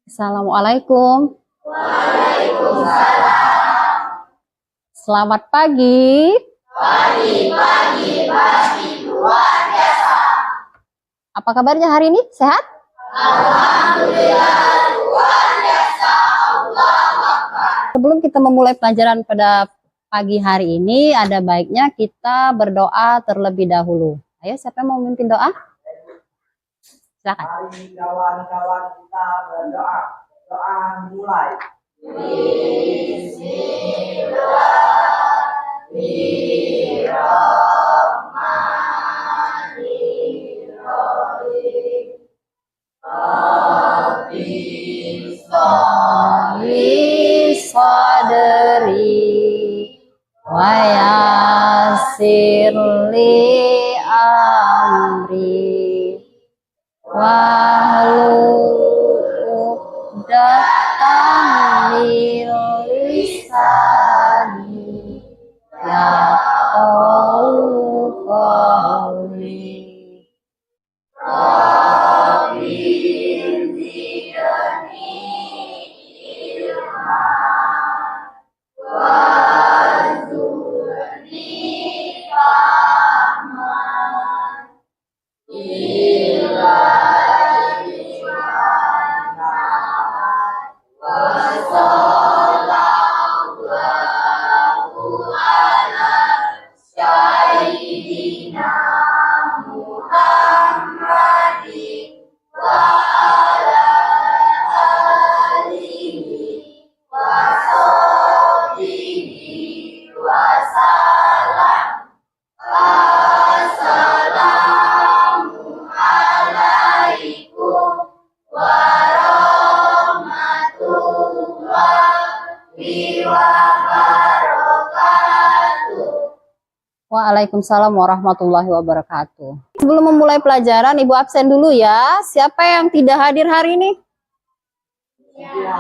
Assalamualaikum. Waalaikumsalam. Selamat pagi. Pagi luar biasa. Apa kabarnya hari ini? Sehat? Alhamdulillah luar biasa. Allahu Akbar. Sebelum kita memulai pelajaran pada pagi hari ini, ada baiknya kita berdoa terlebih dahulu. Ayo, siapa yang mau memimpin doa? Silakan. Mari kawan-kawan kita berdoa. Doa dimulai. Sadri wa yassir li amri wahlul 'uqdatam min lisani yafqahu qawli. Waalaikumsalam warahmatullahi wabarakatuh. Sebelum memulai pelajaran, Ibu absen dulu ya. Siapa yang tidak hadir hari ini?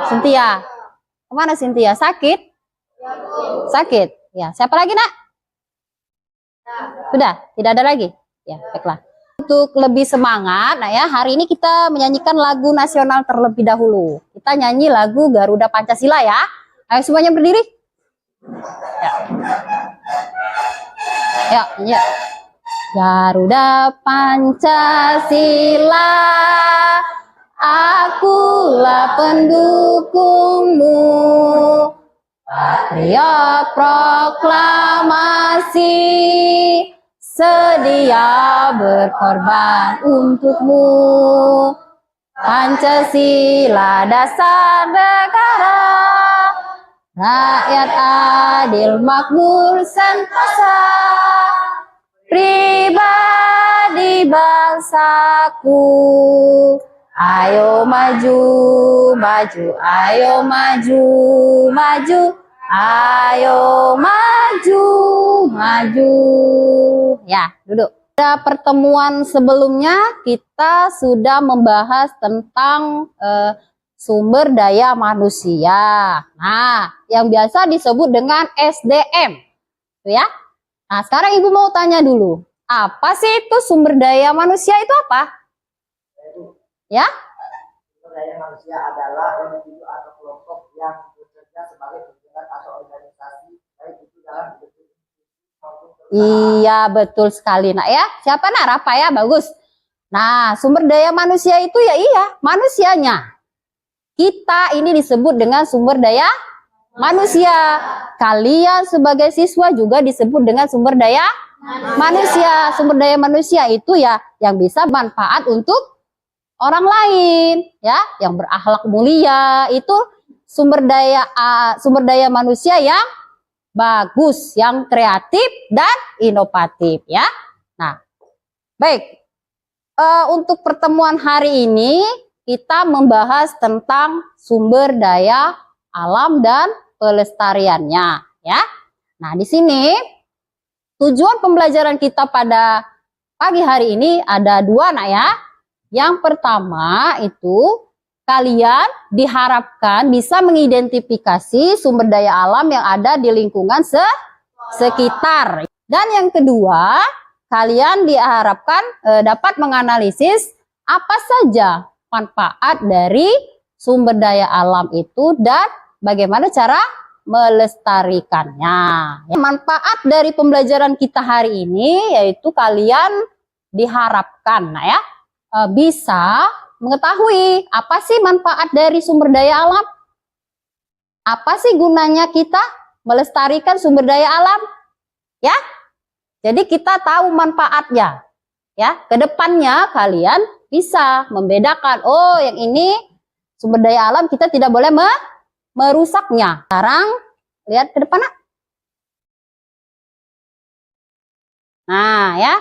Cynthia. Kemana Cynthia? Sakit? Sakit? Ya. Siapa lagi, Nak? Sudah? Tidak ada lagi? Ya, baiklah. Untuk lebih semangat, nah ya, hari ini kita menyanyikan lagu nasional terlebih dahulu. Kita nyanyi lagu Garuda Pancasila ya. Ayo semuanya berdiri. Ya. Ya. Garuda Pancasila, akulah pendukungmu. Patriot proklamasi, sedia berkorban untukmu. Pancasila dasar negara, rakyat adil makmur sentosa, pribadi bangsaku. Ayo maju, ayo maju, ayo maju. Ya, duduk. Pada pertemuan sebelumnya kita sudah membahas tentang sumber daya manusia. Nah, yang biasa disebut dengan SDM. Ya. Nah, sekarang Ibu mau tanya dulu. Apa sih itu sumber daya manusia itu apa? Ya? Sumber daya manusia adalah individu atau kelompok yang bekerja sebagai pejabat atau organisasi, baik itu dalam bentuk maupun Iya, betul sekali, Nak ya. Siapa, Nak? Rafa ya, bagus. Nah, sumber daya manusia itu ya iya, manusianya. Kita ini disebut dengan sumber daya manusia. Kalian sebagai siswa juga disebut dengan sumber daya manusia. Sumber daya manusia itu ya yang bisa manfaat untuk orang lain, ya, yang berakhlak mulia, itu sumber daya manusia yang bagus, yang kreatif dan inovatif, ya. Nah, baik. Untuk pertemuan hari ini kita membahas tentang sumber daya alam dan pelestariannya, ya. Nah, di sini tujuan pembelajaran kita pada pagi hari ini ada dua, Nak ya. Yang pertama itu kalian diharapkan bisa mengidentifikasi sumber daya alam yang ada di lingkungan sekitar. Dan yang kedua, kalian diharapkan dapat menganalisis apa saja manfaat dari sumber daya alam itu dan bagaimana cara melestarikannya. Manfaat dari pembelajaran kita hari ini yaitu kalian diharapkan bisa mengetahui apa sih manfaat dari sumber daya alam. Apa sih gunanya kita melestarikan sumber daya alam? Ya. Jadi kita tahu manfaatnya. Ya, kedepannya kalian bisa membedakan, oh yang ini sumber daya alam kita tidak boleh merusaknya. Sekarang lihat ke depan. Nah, ya.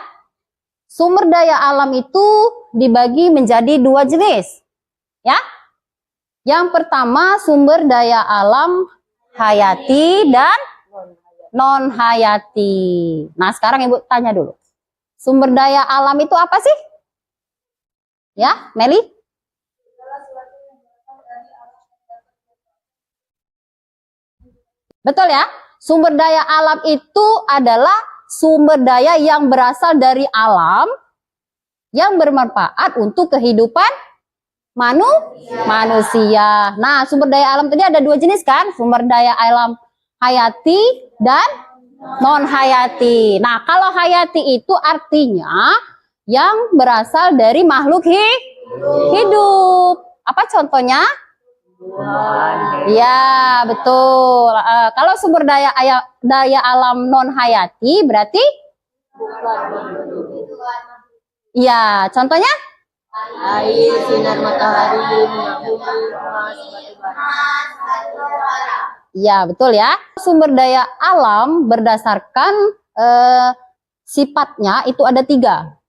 Sumber daya alam itu dibagi menjadi 2 jenis. Ya. Yang pertama sumber daya alam hayati dan non hayati. Nah, sekarang Ibu tanya dulu. Sumber daya alam itu apa sih? Ya, Meli? Betul ya? Sumber daya alam itu adalah sumber daya yang berasal dari alam yang bermanfaat untuk kehidupan manusia. Nah, sumber daya alam tadi ada 2 jenis kan? Sumber daya alam hayati dan non hayati. Nah, kalau hayati itu artinya yang berasal dari makhluk hidup. Apa contohnya? Ya, betul. Kalau sumber daya alam non hayati berarti? Ya, contohnya? Air, sinar matahari, minyak bumi, emas, batu bara. Ya, betul ya. Sumber daya alam berdasarkan sifatnya itu ada 3.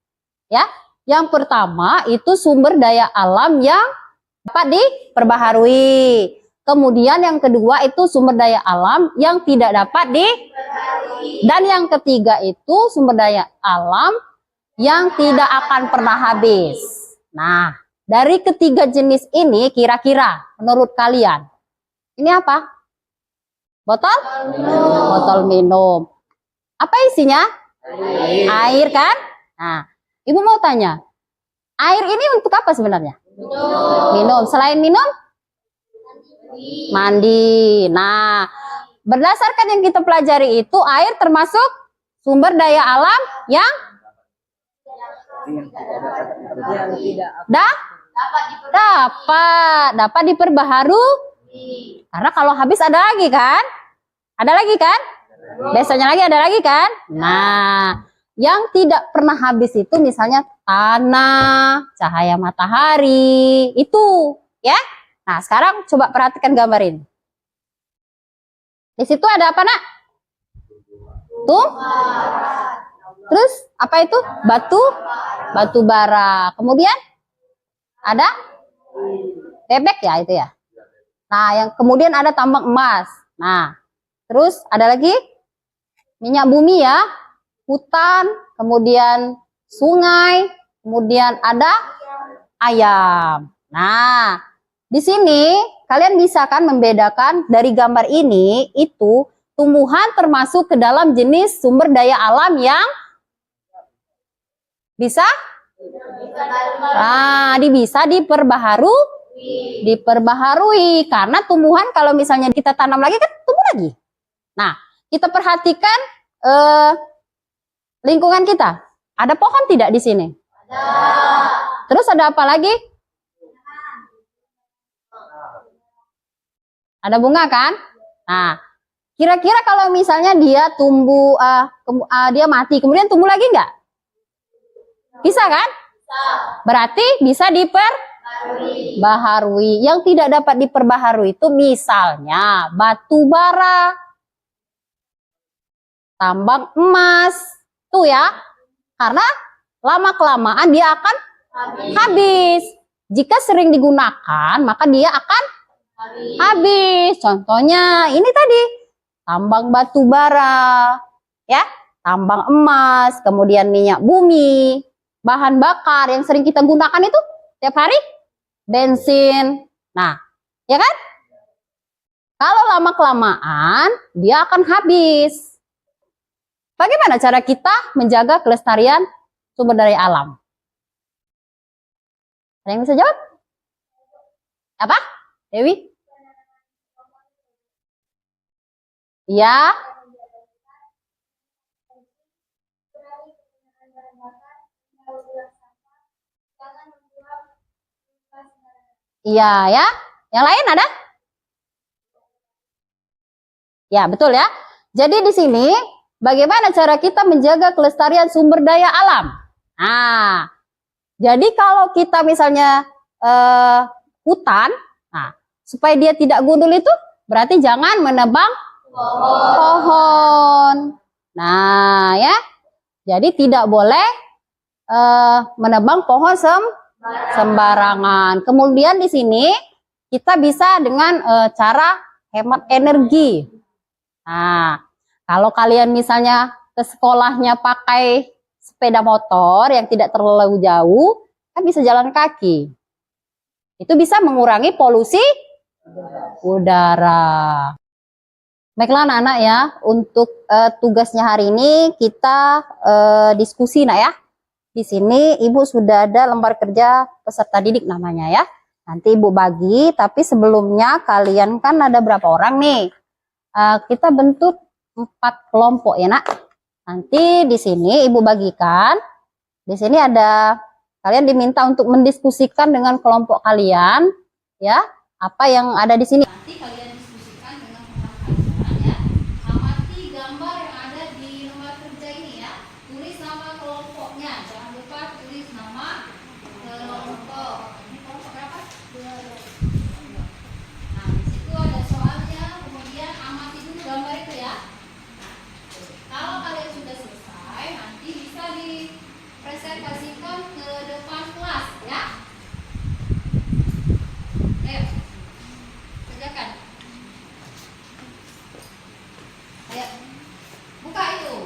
Ya. Yang pertama itu sumber daya alam yang dapat diperbaharui. Kemudian yang kedua itu sumber daya alam yang tidak dapat diperbaharui. Dan yang ketiga itu sumber daya alam yang tidak akan pernah habis. Nah, dari ketiga jenis ini kira-kira menurut kalian ini apa? Botol? Botol minum. Apa isinya? Air kan? Nah, Ibu mau tanya, air ini untuk apa sebenarnya? Minum. Selain minum? Mandi. Nah, berdasarkan yang kita pelajari itu air termasuk sumber daya alam yang dapat diperbaharui. Karena kalau habis ada lagi kan? Ada lagi kan? Besoknya lagi ada lagi kan? Nah, yang tidak pernah habis itu misalnya tanah, cahaya matahari, itu ya. Nah, sekarang coba perhatikan gambar ini. Di situ ada apa, Nak? Tuh. Terus apa itu? Batu bara. Kemudian ada bebek ya itu ya. Nah, yang kemudian ada tambang emas. Nah, terus ada lagi minyak bumi ya, hutan, kemudian sungai, kemudian ada ayam. Nah, di sini kalian bisa kan membedakan dari gambar ini itu tumbuhan termasuk ke dalam jenis sumber daya alam yang bisa diperbaharui karena tumbuhan kalau misalnya kita tanam lagi kan tumbuh lagi. Nah, kita perhatikan lingkungan kita. Ada pohon tidak di sini? Ada. Terus ada apa lagi? Ada bunga kan? Nah, kira-kira kalau misalnya dia tumbuh, dia mati, kemudian tumbuh lagi nggak? Bisa kan? Berarti bisa diperbaharui. Yang tidak dapat diperbaharui itu misalnya batu bara, tambang emas, tuh ya. Karena lama-kelamaan dia akan habis. Jika sering digunakan, maka dia akan habis. Contohnya ini tadi, tambang batu bara, ya, tambang emas, kemudian minyak bumi, bahan bakar yang sering kita gunakan itu tiap hari, bensin. Nah, ya kan? Kalau lama-kelamaan, dia akan habis. Bagaimana cara kita menjaga kelestarian sumber daya alam? Ada yang bisa jawab? Apa? Dewi? Ya. Iya ya. Yang lain ada? Ya, betul ya. Jadi di sini bagaimana cara kita menjaga kelestarian sumber daya alam? Nah, jadi kalau kita misalnya hutan, nah, supaya dia tidak gundul itu berarti jangan menebang pohon. Nah, ya. Jadi tidak boleh menebang pohon sembarangan. Kemudian di sini kita bisa dengan cara hemat energi. Nah, kalau kalian misalnya ke sekolahnya pakai sepeda motor yang tidak terlalu jauh, kan bisa jalan kaki. Itu bisa mengurangi polusi udara. Baiklah anak-anak ya, untuk tugasnya hari ini kita diskusi nak ya. Di sini Ibu sudah ada lembar kerja peserta didik namanya ya. Nanti Ibu bagi, tapi sebelumnya kalian kan ada berapa orang nih? Kita bentuk 4 kelompok ya nak. Nanti di sini Ibu bagikan. Di sini ada kalian diminta untuk mendiskusikan dengan kelompok kalian ya, apa yang ada di sini. Nanti kalian diskusikan dengan kelompok kalian ya. Amati gambar yang ada di lembar kerja ini ya. Tulis nama kelompoknya. Jangan lupa tulis nama kelompok. Ini kelompok berapa? 2. Nah, di situ ada soalnya, kemudian amati dulu gambar itu ya. Nah, kalau kalian sudah selesai, nanti bisa dipresentasikan ke depan kelas ya. Ayo, kerjakan. Ayo, buka itu.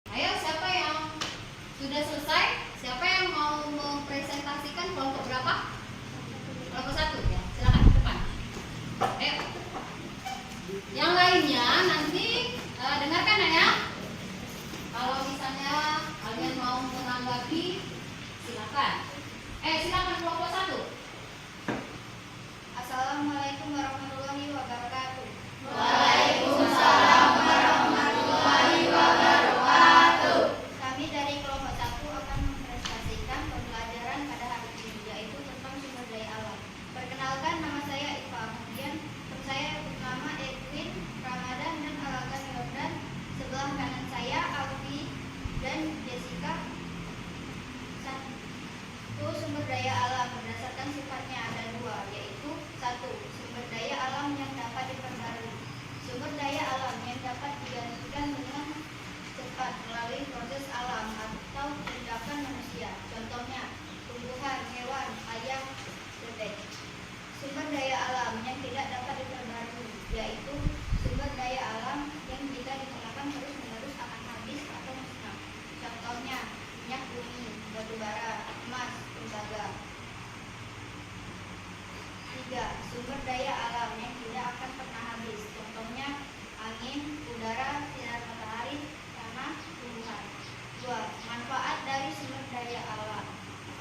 Ayo, siapa yang sudah selesai? Siapa yang mau mempresentasikan kelompok berapa? Kelompok 1 ya, silakan ke depan. Ayo. Yang lainnya nanti dengarkan ya. Kalau misalnya kalian mau menanggapi, silakan. Silakan kelompok 1. Assalamualaikum warahmatullahi wabarakatuh. Waalaikumsalam warahmatullahi wabarakatuh. Kami dari kelompok 1 akan mempresentasikan pembelajaran pada hari ini, yaitu tentang sumber daya alam. Perkenalkan, nama saya Iva. Kemudian teman saya bernama Edwin, Ramadan, dan Alagan Yordan. Sebelah kanan saya Alfi dan Jessica. Sumber daya alam berdasarkan sifatnya ada 2, yaitu 1. Sumber daya alam yang dapat diperbarui. Sumber daya alam yang dapat digantikan dengan cepat melalui proses alam atau tindakan manusia. Contohnya, tumbuhan, hewan, ayam, bebek. Sumber daya alam yang tidak dapat diperbarui, yaitu sumber daya alam yang jika digunakan terus-menerus akan habis atau musnah. Contohnya, minyak bumi, batu bara, emas, tembaga. 3. Sumber daya alam yang tidak akan pernah habis. Contohnya, angin, udara, sinar matahari, tanah, tumbuhan. 2. Manfaat dari sumber daya alam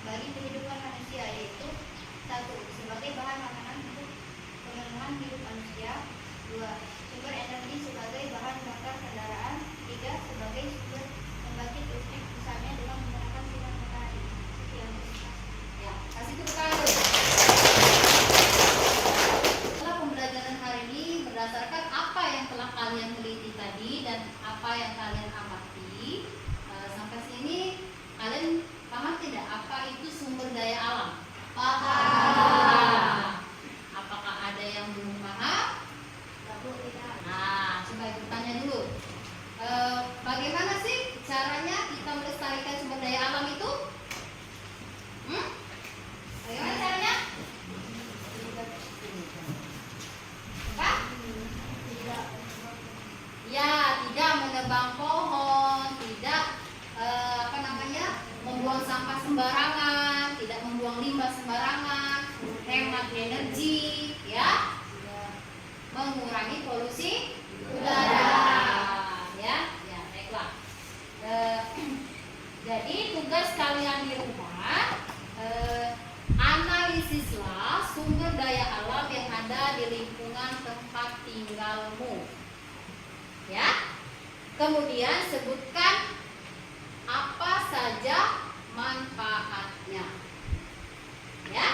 bagi kehidupan manusia, yaitu 1. Sebagai bahan makanan untuk pemenuhan hidup manusia. 2. Sumber energi sebagai bahan bakar kendaraan. 3. Sebagai sumber sembarangan, tidak membuang limbah sembarangan, hemat energi, ya, mengurangi polusi udara, ya, ya, baiklah. Jadi tugas kalian di rumah, analisislah sumber daya alam yang ada di lingkungan tempat tinggalmu, ya. Kemudian sebutkan apa saja manfaatnya, ya.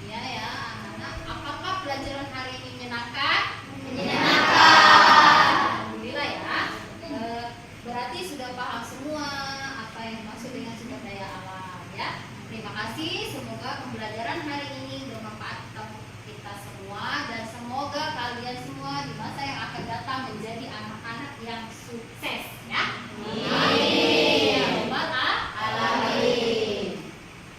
Iya ya, anak-anak. Apakah pelajaran hari ini menyenangkan? Menyenangkan. Alhamdulillah ya. Berarti sudah paham semua apa yang dimaksud dengan sumber daya alam, ya. Terima kasih. Semoga pembelajaran hari ini bermanfaat untuk kita semua dan semoga kalian semua di masa yang akan datang menjadi anak-anak yang sukses, ya. Amin. Ya Rabbal Alamin.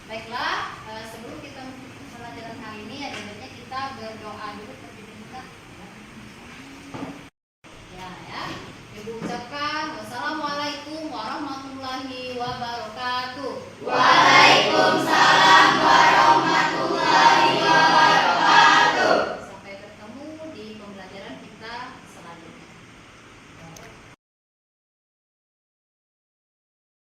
Baiklah, sebelum kita menutup pelajaran hari ini, ada baiknya kita berdoa dulu.